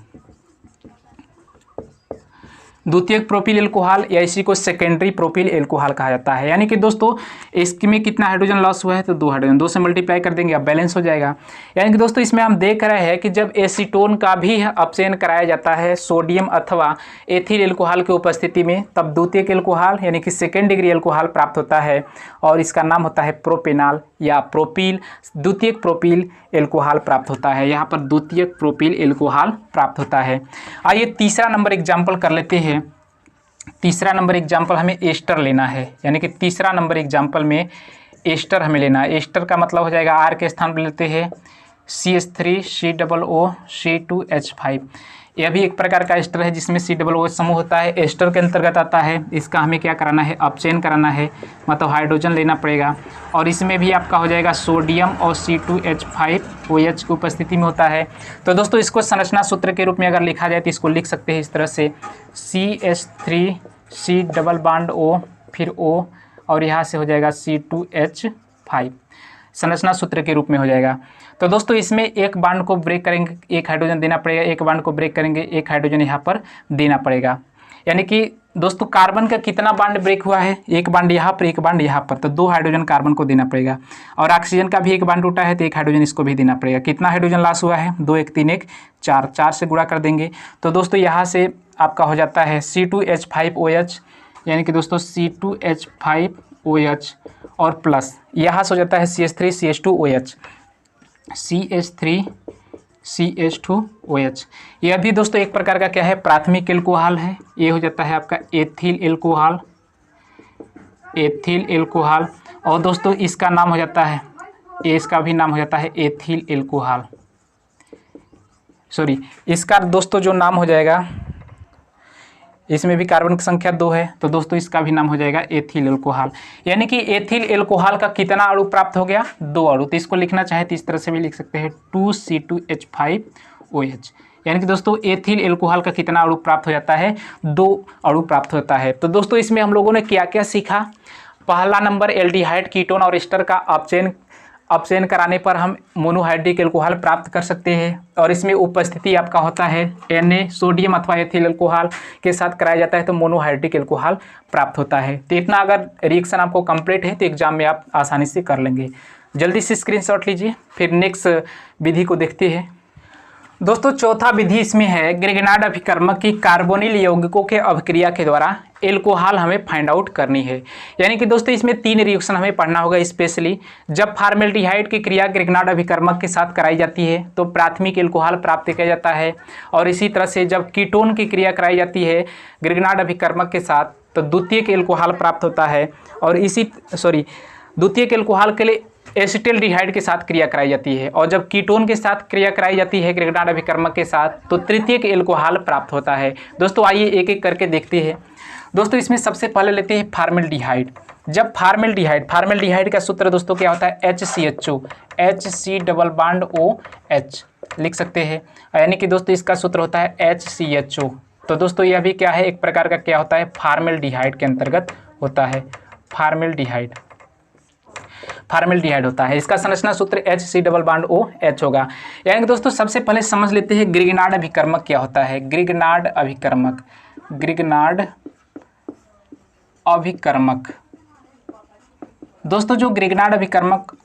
द्वितीयक प्रोपिल एल्कोहल या इसी को सेकेंडरी प्रोपिल एल्कोहल कहा जाता है। यानी कि दोस्तों इसमें कितना हाइड्रोजन लॉस हुआ है, तो 2 हाइड्रोजन, 2 से मल्टीप्लाई कर देंगे, अब बैलेंस हो जाएगा। यानी कि दोस्तों इसमें हम देख रहे हैं कि जब एसीटोन का भी अपचयन कराया जाता है सोडियम अथवा एथिल एल्कोहल की उपस्थिति में, तब द्वितीयक एल्कोहल यानी कि सेकेंड डिग्री एल्कोहल प्राप्त होता है, और इसका नाम होता है प्रोपेनाल या प्रोपिल, द्वितीयक प्रोपिल एल्कोहल प्राप्त होता है। यहाँ पर द्वितीयक प्रोपिल एल्कोहल प्राप्त होता है। आइए तीसरा नंबर एग्जाम्पल कर लेते हैं। तीसरा नंबर एग्जाम्पल हमें एस्टर लेना है, यानी कि तीसरा नंबर एग्जाम्पल में एस्टर हमें लेना है। एस्टर का मतलब हो जाएगा R के स्थान पर लेते हैं CH3 COO C2H5। यह भी एक प्रकार का एस्टर है जिसमें COO समूह होता है, एस्टर के अंतर्गत आता है। इसका हमें क्या कराना है, अपचयन कराना है, मतलब हाइड्रोजन लेना पड़ेगा, और इसमें भी आपका हो जाएगा सोडियम और C2H5OH की उपस्थिति में होता है। तो दोस्तों इसको संरचना सूत्र के रूप में अगर लिखा जाए तो इसको लिख सकते हैं इस तरह से, CH3 C double bond O फिर O और यहाँ से हो जाएगा C2H5। संरचना सूत्र के रूप में हो जाएगा। तो दोस्तों इसमें एक बॉन्ड को ब्रेक करेंगे, एक हाइड्रोजन देना पड़ेगा, एक बॉन्ड को ब्रेक करेंगे, एक हाइड्रोजन यहाँ पर देना पड़ेगा। यानी कि दोस्तों कार्बन का कितना बॉन्ड ब्रेक हुआ है, एक बॉन्ड यहाँ पर, एक बॉन्ड यहाँ पर, तो 2 हाइड्रोजन कार्बन को देना पड़ेगा। और ऑक्सीजन का भी एक बॉन्ड टूटा है तो 1 हाइड्रोजन इसको भी देना पड़ेगा। कितना हाइड्रोजन लॉस हुआ है, 2 1 3 1 4, 4 से गुणा कर देंगे तो दोस्तों यहाँ से आपका हो जाता है C2H5OH, यानी कि दोस्तों C2H5OH और प्लस यहाँ से हो जाता है CH3CH2OH, CH3CH2OH। यह भी दोस्तों एक प्रकार का क्या है, प्राथमिक एल्कोहल है। ये हो जाता है आपका एथिल एल्कोहल, एथिल एल्कोहल। और दोस्तों इसका नाम हो जाता है, इसका भी नाम हो जाता है एथिल एल्कोहल, सॉरी इसका दोस्तों जो नाम हो जाएगा, इसमें भी कार्बन की संख्या 2 है तो दोस्तों इसका भी नाम हो जाएगा एथिल एल्कोहल। यानी कि एथिल एल्कोहल का कितना अणु प्राप्त हो गया, 2 अणु। तो इसको लिखना चाहे तो इस तरह से भी लिख सकते हैं 2C2H5OH। यानी कि दोस्तों एथिल एल्कोहल का कितना अणु प्राप्त हो जाता है, 2 अणु प्राप्त होता है। तो दोस्तों इसमें हम लोगों ने क्या क्या सीखा। पहला नंबर एल्डिहाइड, कीटोन और एस्टर का अपचयन कराने पर हम मोनोहाइड्रिक एल्कोहल प्राप्त कर सकते हैं। और इसमें उपस्थिति आपका होता है Na सोडियम अथवा एथिल एल्कोहल के साथ कराया जाता है तो मोनोहाइड्रिक एल्कोहल प्राप्त होता है। तो इतना अगर रिएक्शन आपको कंप्लीट है तो एग्जाम में आप आसानी से कर लेंगे। जल्दी से स्क्रीनशॉट लीजिए, फिर नेक्स्ट विधि को देखते हैं। दोस्तों चौथा विधि इसमें है ग्रिग्नार्ड अभिकर्मक की कार्बोनिल यौगिकों के अभिक्रिया के द्वारा एल्कोहल हमें फाइंड आउट करनी है। यानी कि दोस्तों इसमें 3 रिएक्शन हमें पढ़ना होगा। स्पेशली जब फॉर्मेल्डिहाइड की क्रिया ग्रिग्नार्ड अभिकर्मक के साथ कराई जाती है तो प्राथमिक एल्कोहल प्राप्त किया जाता है। और इसी तरह से जब कीटोन की क्रिया कराई जाती है ग्रिग्नार्ड अभिकर्मक के साथ तो द्वितीयक एल्कोहल प्राप्त होता है। और द्वितीयक एल्कोहल के लिए एसिटिल्डिहाइड के साथ क्रिया कराई जाती है। और जब कीटोन के साथ क्रिया कराई जाती है ग्रिग्नार्ड अभिकर्मक के साथ तो तृतीयक एल्कोहल प्राप्त होता है। दोस्तों आइए एक एक करके देखते हैं। दोस्तों इसमें सबसे पहले लेते हैं फॉर्मेल्डिहाइड। जब फॉर्मेल्डिहाइड का सूत्र दोस्तों क्या होता है, HCHO, HC⋯OH लिख सकते हैं। यानी कि दोस्तों इसका सूत्र होता है HCHO। तो दोस्तों यह भी क्या है, एक प्रकार का क्या होता है, फॉर्मेल्डिहाइड के अंतर्गत होता है। फॉर्मेल्डिहाइड होता है। इसका संरचना सूत्र HC⋯OH होगा। यानी कि दोस्तों सबसे पहले समझ लेते हैं ग्रिग्नार्ड अभिकर्मक क्या होता है। ग्रिग्नार्ड अभिकर्मक दोस्तों जो ग्रिग्नार्ड अभिकर्मक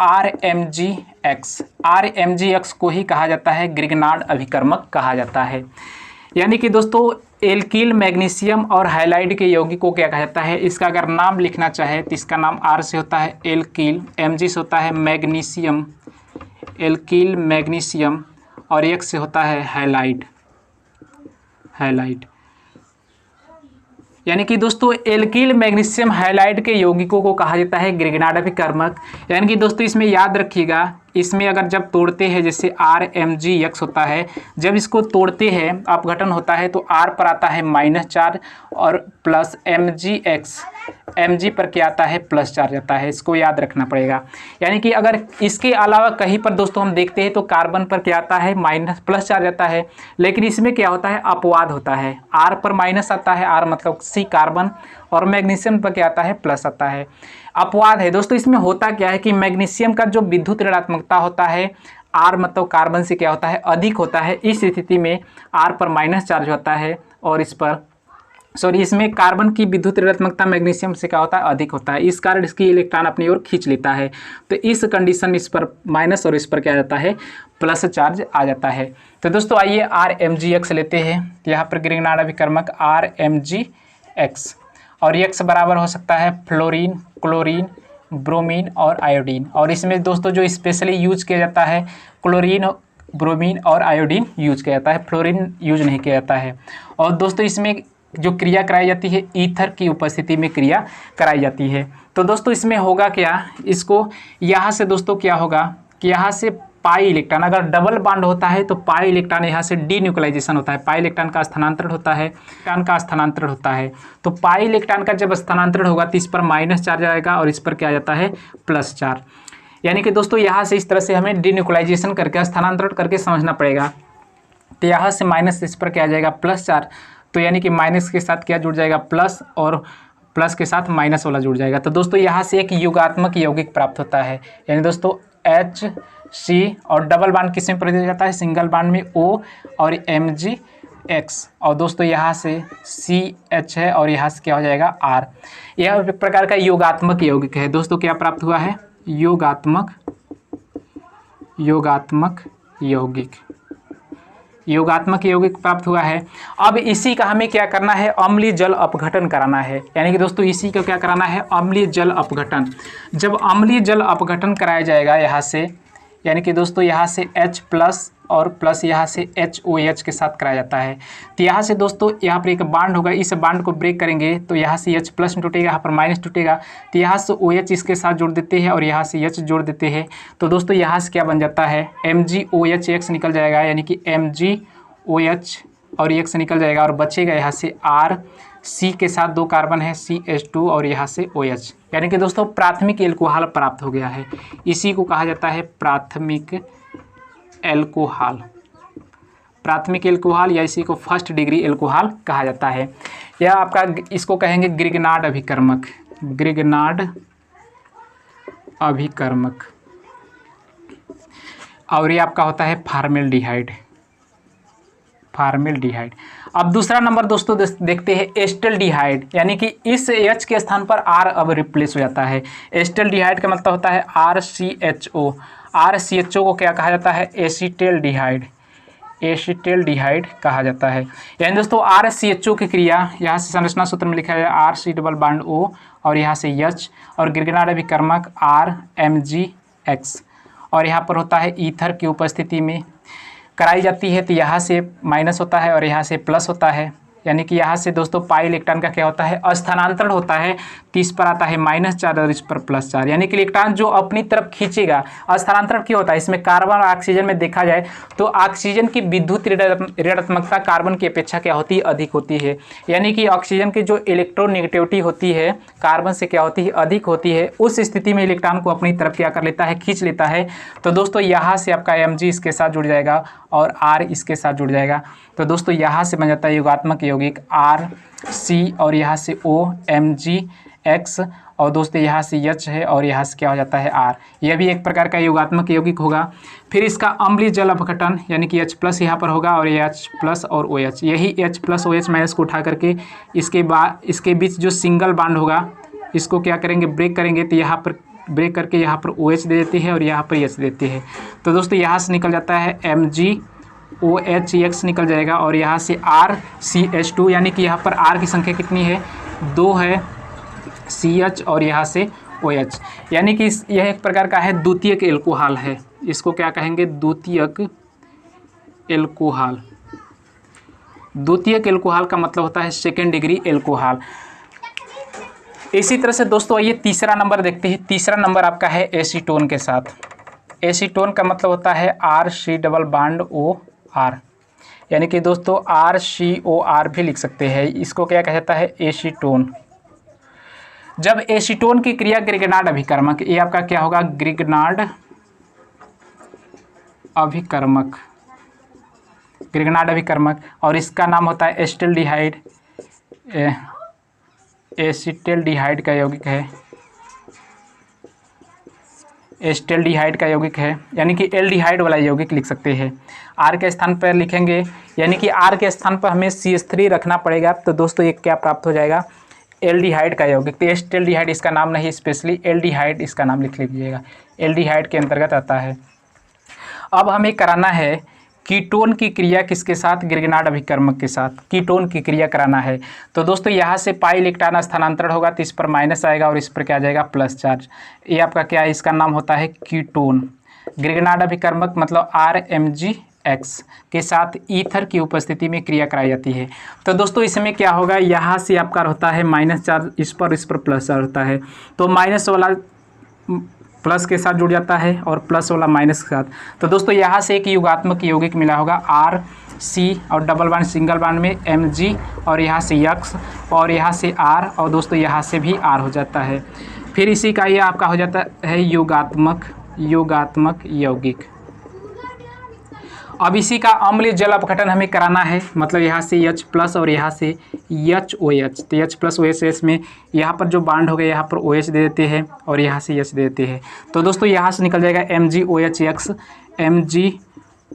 RMGX को ही कहा जाता है, ग्रिग्नार्ड अभिकर्मक कहा जाता है। यानी कि दोस्तों एल्किल मैग्नीशियम और हाइलाइड के यौगिक को क्या कहा जाता है, इसका अगर नाम लिखना चाहे तो इसका नाम R से होता है एल्किल, Mg से होता है मैग्नीशियम, एल्किल मैग्नीशियम, और X से होता है हाइलाइड। यानी कि दोस्तों एल्किल मैग्नीशियम हाइलाइड के यौगिकों को कहा जाता है ग्रिग्नार्ड अभिकर्मक। यानी कि दोस्तों इसमें याद रखिएगा, इसमें अगर जब तोड़ते हैं जैसे RMGX होता है, जब इसको तोड़ते हैं अपघटन होता है तो R पर आता है -चार्ज और प्लस Mg पर क्या आता है, प्लस चार्ज आता है। इसको याद रखना पड़ेगा। यानी कि अगर इसके अलावा कहीं पर दोस्तों हम देखते हैं तो कार्बन पर क्या आता है, प्लस चार्ज आता है, लेकिन इसमें क्या होता है, अपवाद होता है। R पर माइनस आता है, R मतलब C कार्बन, और मैग्नीशियम पर क्या आता है, प्लस आता है। अपवाद है दोस्तों। इसमें होता क्या है कि मैग्नीशियम का जो विद्युत ऋणात्मकता होता है R मतलब कार्बन से क्या होता है, अधिक होता है। इस स्थिति में R पर माइनस चार्ज होता है और इसमें कार्बन की विद्युत ऋणात्मकता मैग्नीशियम से क्या होता है, अधिक होता है। इस कारण इसकी इलेक्ट्रॉन अपनी ओर खींच लेता है। तो इस कंडीशन में इस पर माइनस और इस पर क्या जाता है, प्लस चार्ज आ जाता है। तो दोस्तों आइए RMGX लेते हैं। यहाँ पर ग्रिग्नार्ड अभिकर्मक RMGX, और X बराबर हो सकता है फ्लोरीन, क्लोरीन, ब्रोमीन और आयोडीन। और इसमें दोस्तों जो स्पेशली यूज किया जाता है क्लोरीन, ब्रोमीन और आयोडीन यूज किया जाता है, फ्लोरीन यूज नहीं किया जाता है। और दोस्तों इसमें जो क्रिया कराई जाती है ईथर की उपस्थिति में क्रिया कराई जाती है। तो दोस्तों इसमें होगा क्या, इसको यहाँ से दोस्तों क्या होगा कि यहाँ से पाई इलेक्ट्रॉन, अगर डबल बॉन्ड होता है तो पाई इलेक्ट्रॉन यहाँ से डीन्यूक्लियाइजेशन होता है, पाई इलेक्ट्रॉन का स्थानांतरण होता है। तो पाई इलेक्ट्रॉन का जब स्थानांतरण होगा तो इस पर माइनस चार्ज आएगा और इस पर क्या आ जाता है, प्लस चार्ज। यानी कि दोस्तों यहाँ से इस तरह से हमें डीन्यूक्लियाइजेशन करके स्थानांतरण करके समझना पड़ेगा। तो यहाँ से माइनस, इस पर क्या आ जाएगा, प्लस चार्ज। तो यानी कि माइनस के साथ क्या जुड़ जाएगा, प्लस, और प्लस के साथ माइनस वाला जुड़ जाएगा। तो दोस्तों यहाँ से एक युगात्मक यौगिक प्राप्त होता है। यानी दोस्तों H C और डबल बॉन्ड किस में प्रयोग जाता है, सिंगल बॉन्ड में O और MgX। और दोस्तों यहाँ से CH है और यहाँ से क्या हो जाएगा R। यह एक प्रकार का योगात्मक यौगिक है दोस्तों। क्या प्राप्त हुआ है, योगात्मक यौगिक प्राप्त हुआ है। अब इसी का हमें क्या करना है, अम्लीय जल अपघटन कराना है। यानी कि दोस्तों इसी को क्या कराना है, अम्लीय जल अपघटन। जब अम्लीय जल अपघटन कराया जाएगा यहाँ से, यानी कि दोस्तों यहाँ से H प्लस और प्लस यहाँ से HOH के साथ कराया जाता है। तो यहाँ से दोस्तों यहाँ पर एक बांड होगा, इस बांड को ब्रेक करेंगे तो यहाँ से H प्लस टूटेगा, यहाँ पर माइनस टूटेगा। तो यहाँ से OH इसके साथ जोड़ देते हैं और यहाँ से H जोड़ देते हैं। तो दोस्तों यहाँ से क्या बन जाता है, MgOH निकल जाएगा, यानी कि MgOH और X निकल जाएगा और बचेगा यहाँ से R। C के साथ 2 कार्बन है, CH2 और यहाँ से OH। यानी कि दोस्तों प्राथमिक एल्कोहल प्राप्त हो गया है। इसी को कहा जाता है प्राथमिक एल्कोहल या इसी को फर्स्ट डिग्री एल्कोहल कहा जाता है। यह आपका इसको कहेंगे ग्रिगनार्ड अभिकर्मक। और ये आपका होता है फार्मेल्डिहाइड। अब दूसरा नंबर दोस्तों देखते हैं एस्टल्डिहाइड, यानी कि इस H के स्थान पर R अब रिप्लेस हो जाता है। एस्टल्डिहाइड का मतलब होता है RCHO को क्या कहा जाता है, एसिटेल्डिहाइड कहा जाता है। यानी दोस्तों RCHO की क्रिया यहाँ से संरचना सूत्र में लिखा है RC डबल बॉन्ड O और यहाँ से H और ग्रिगनार्ड अभिकर्मक RMgX और यहाँ पर होता है ईथर की उपस्थिति में कराई जाती है। तो यहाँ से माइनस होता है और यहाँ से प्लस होता है, यानी कि यहाँ से दोस्तों पाई इलेक्ट्रॉन का क्या होता है, स्थानांतरण होता है। 30 पर आता है -4 और इस पर +4, यानी कि इलेक्ट्रॉन जो अपनी तरफ खींचेगा। स्थानांतरण क्यों होता है, इसमें कार्बन और ऑक्सीजन में देखा जाए तो ऑक्सीजन की विद्युत ऋणात्मकता कार्बन की अपेक्षा क्या होती है, अधिक होती है। यानी कि ऑक्सीजन की जो इलेक्ट्रोनेगेटिविटी होती है कार्बन से क्या होती है, अधिक होती है। उस स्थिति में इलेक्ट्रॉन को अपनी तरफ क्या कर लेता है, खींच लेता है। तो दोस्तों यहाँ से आपका Mg इसके साथ जुड़ जाएगा और R इसके साथ जुड़ जाएगा। तो दोस्तों यहाँ से बन जाता है योगात्मक यौगिक RC और यहाँ से O MgX और दोस्तों यहाँ से H है और यहाँ से क्या हो जाता है R। यह भी एक प्रकार का योगात्मक यौगिक होगा। फिर इसका अम्लीय जल अपघटन, यानी कि H प्लस यहाँ पर होगा और H प्लस और OH, यही H प्लस OH माइनस को उठा करके इसके बीच जो सिंगल बॉन्ड होगा इसको क्या करेंगे, ब्रेक करेंगे। तो यहाँ पर ब्रेक करके यहाँ पर OH दे देती है और यहाँ पर H देती है। तो दोस्तों यहाँ से निकल जाता है MgOHX निकल जाएगा और यहाँ से RCH2, यानी कि यहाँ पर R की संख्या कितनी है, 2 है, CH और यहाँ से OH, यानी कि यह एक प्रकार का है द्वितीयक एल्कोहल है। इसको क्या कहेंगे, द्वितीयक एल्कोहल का मतलब होता है सेकेंड डिग्री एल्कोहल। इसी तरह से दोस्तों ये तीसरा नंबर देखते हैं। तीसरा नंबर आपका है एसीटोन के साथ। एसीटोन का मतलब होता है RC डबल बॉन्ड OR, यानी कि दोस्तों RCOR भी लिख सकते हैं। इसको क्या कहा जाता है, एसीटोन। जब एसीटोन की क्रिया ग्रिगनार्ड अभिकर्मक, ये आपका क्या होगा, ग्रिगनार्ड अभिकर्मक और इसका नाम होता है एसिटेल्डिहाइड। एसिटेल्डिहाइड का यौगिक है, एसिटेल्डिहाइड का यौगिक है, यानी कि एल्डिहाइड वाला यौगिक लिख सकते हैं। R के स्थान पर लिखेंगे, यानी कि R के स्थान पर हमें CH3 रखना पड़ेगा। तो दोस्तों एक क्या प्राप्त हो जाएगा, एल्डिहाइड का यौगिक। तो एसिटेल्डिहाइड इसका नाम नहीं, स्पेशली एल्डिहाइड इसका नाम लिख लीजिएगा, एल्डिहाइड के अंतर्गत आता है। अब हमें कराना है कीटोन की क्रिया किसके साथ, ग्रिगनार्ड अभिकर्मक के साथ कीटोन की क्रिया कराना है। तो दोस्तों यहाँ से पाई इलेक्ट्रॉन स्थानांतरण होगा तो इस पर माइनस आएगा और इस पर क्या आ जाएगा, प्लस चार्ज। ये आपका क्या है, इसका नाम होता है कीटोन। ग्रिगनार्ड अभिकर्मक मतलब RMgX के साथ ईथर की उपस्थिति में क्रिया कराई जाती है। तो दोस्तों इसमें क्या होगा, यहाँ से आपका होता है माइनस चार्ज, इस पर प्लस चार्ज होता है। तो माइनस वाला प्लस के साथ जुड़ जाता है और प्लस वाला माइनस के साथ। तो दोस्तों यहाँ से एक योगात्मक यौगिक मिला होगा RC और डबल बॉन्ड सिंगल बॉन्ड में Mg और यहाँ से X और यहाँ से R और दोस्तों यहाँ से भी R हो जाता है। फिर इसी का ये आपका हो जाता है योगात्मक यौगिक। अब इसी का अम्लीय जल अपघटन हमें कराना है, मतलब यहाँ से H+ और यहाँ से HOH। तो H+OH में यहाँ पर जो बाड हो गया यहाँ पर OH दे देते हैं और यहाँ से H दे देते हैं। तो दोस्तों यहाँ से निकल जाएगा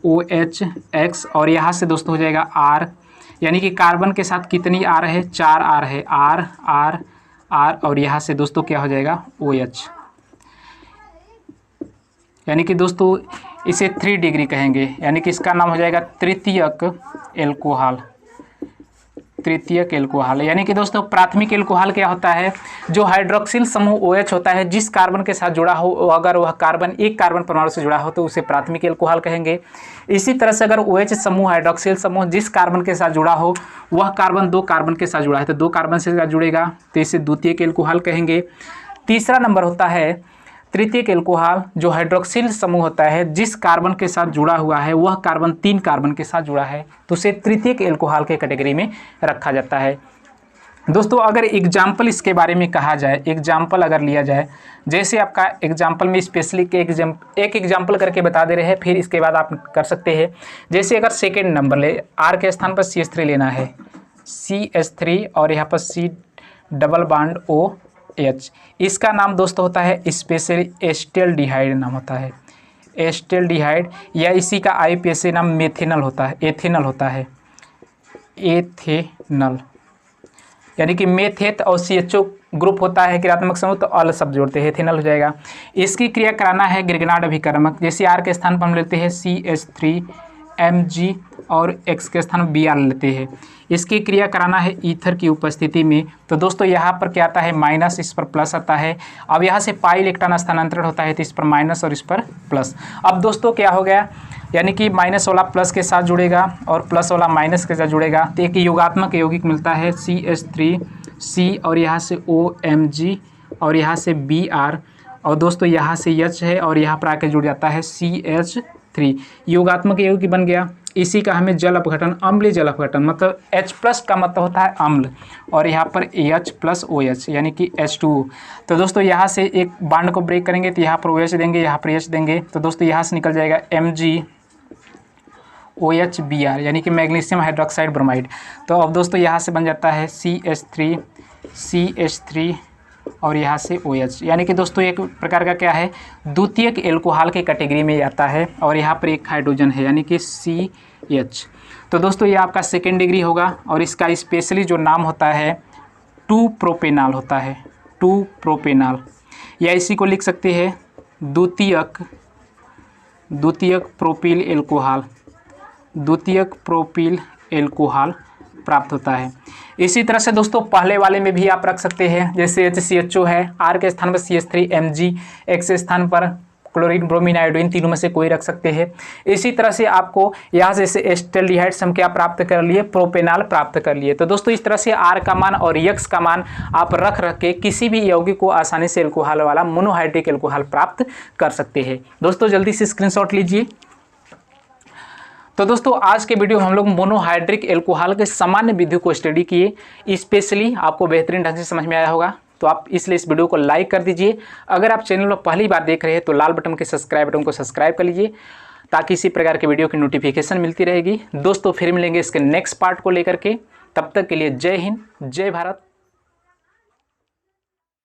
MgOHX और यहाँ से दोस्तों हो जाएगा R, यानी कि कार्बन के साथ कितनी R है, 4 R है, R R R और यहाँ से दोस्तों क्या हो जाएगा OH, यानी कि दोस्तों इसे 3 डिग्री कहेंगे, यानी कि इसका नाम हो जाएगा तृतीयक एल्कोहल। यानी कि दोस्तों प्राथमिक एल्कोहल क्या होता है, जो हाइड्रोक्सिल समूह OH होता है जिस कार्बन के साथ जुड़ा हो, अगर वह कार्बन एक कार्बन परमाणु से जुड़ा हो तो उसे प्राथमिक एल्कोहल कहेंगे। इसी तरह से अगर OH समूह हाइड्रोक्सिल समूह जिस कार्बन के साथ जुड़ा हो वह कार्बन 2 कार्बन के साथ जुड़ा है तो 2 कार्बन से जुड़ेगा तो इसे द्वितीयक एल्कोहल कहेंगे। तीसरा नंबर होता है तृतीयक एल्कोहल, जो हाइड्रोक्सिल समूह होता है जिस कार्बन के साथ जुड़ा हुआ है वह कार्बन 3 कार्बन के साथ जुड़ा है तो उसे तृतीयक एल्कोहल के कैटेगरी में रखा जाता है। दोस्तों अगर एग्जाम्पल इसके बारे में कहा जाए, एग्जाम्पल अगर लिया जाए, जैसे आपका एग्जाम्पल में स्पेशली एक एग्जाम्पल करके बता दे रहे हैं, फिर इसके बाद आप कर सकते हैं। जैसे अगर सेकेंड नंबर ले, R के स्थान पर CH3 लेना है, CH3 और यहाँ पर C डबल बॉन्ड OH, इसका नाम दोस्तों होता है स्पेशली एस्टेल्डिहाइड नाम होता है, एस्टेल्डिहाइड, या इसी का IUPAC नाम मेथेनल होता है, एथेनल होता है, एथेनल, यानी कि मेथेट और CHO ग्रुप होता है क्रियात्मक समूह तो अल शब्द जोड़ते हैं, एथेनल हो जाएगा। इसकी क्रिया कराना है ग्रिग्नार्ड अभिकर्मक, जैसे R के स्थान पर हम लेते हैं CH3 Mg और X के स्थान पर Br लेते हैं। इसकी क्रिया कराना है ईथर की उपस्थिति में, तो दोस्तों यहाँ पर क्या आता है माइनस, इस पर प्लस आता है। अब यहाँ से पाई इलेक्ट्रॉन स्थानांतरण होता है तो इस पर माइनस और इस पर प्लस। अब दोस्तों क्या हो गया, यानी कि माइनस वाला प्लस के साथ जुड़ेगा और प्लस वाला माइनस के साथ जुड़ेगा तो एक योगात्मक यौगिक मिलता है CH3C और यहाँ से OMg और यहाँ से Br और दोस्तों यहाँ से H है और यहाँ पर आके जुड़ जाता है CH3, योगात्मक यौगिक बन गया। इसी का हमें जल अपघटन, अम्लीय जल अपघटन, मतलब H+ का मतलब होता है अम्ल और यहाँ पर H+OH यानी कि H2O। तो दोस्तों यहाँ से एक बाड को ब्रेक करेंगे तो यहाँ पर OH देंगे, यहाँ पर H देंगे, तो दोस्तों यहाँ से निकल जाएगा MgOHBr यानी कि मैग्नीशियम हाइड्रोक्साइड ब्रोमाइड। तो अब दोस्तों यहाँ से बन जाता है CH3 और यहाँ से OH, यानी कि दोस्तों एक प्रकार का क्या है द्वितीयक एल्कोहल के कैटेगरी में आता है और यहाँ पर एक हाइड्रोजन है यानी कि CH। तो दोस्तों ये आपका सेकेंड डिग्री होगा और इसका स्पेशली जो नाम होता है 2-प्रोपेनॉल होता है, 2-प्रोपेनॉल, या इसी को लिख सकते हैं द्वितीयक प्रोपिल एल्कोहल प्राप्त होता है। इसी तरह से दोस्तों पहले वाले में भी आप रख सकते हैं, जैसे HCHO है, R के स्थान पर CH3 Mg, X स्थान पर क्लोरीन ब्रोमीन आयोडीन, तीनों में से कोई रख सकते हैं। इसी तरह से आपको यहाँ से एस्टेल्डिहाइड हम क्या प्राप्त कर लिए, प्रोपेनॉल प्राप्त कर लिए। तो दोस्तों इस तरह से R का मान और X का मान आप रख के किसी भी यौगिक को आसानी से एल्कोहल वाला मोनोहाइड्रिक एल्कोहल प्राप्त कर सकते हैं। दोस्तों जल्दी से स्क्रीनशॉट लीजिए। तो दोस्तों आज के वीडियो में हम लोग मोनोहाइड्रिक एल्कोहल के सामान्य विधियों को स्टडी किए, स्पेशली आपको बेहतरीन ढंग से समझ में आया होगा, तो आप इसलिए इस वीडियो को लाइक कर दीजिए। अगर आप चैनल पर पहली बार देख रहे हैं तो लाल बटन के सब्सक्राइब बटन को सब्सक्राइब कर लीजिए ताकि इसी प्रकार के वीडियो की नोटिफिकेशन मिलती रहेगी। दोस्तों फिर मिलेंगे इसके नेक्स्ट पार्ट को लेकर के, तब तक के लिए जय हिंद, जय भारत।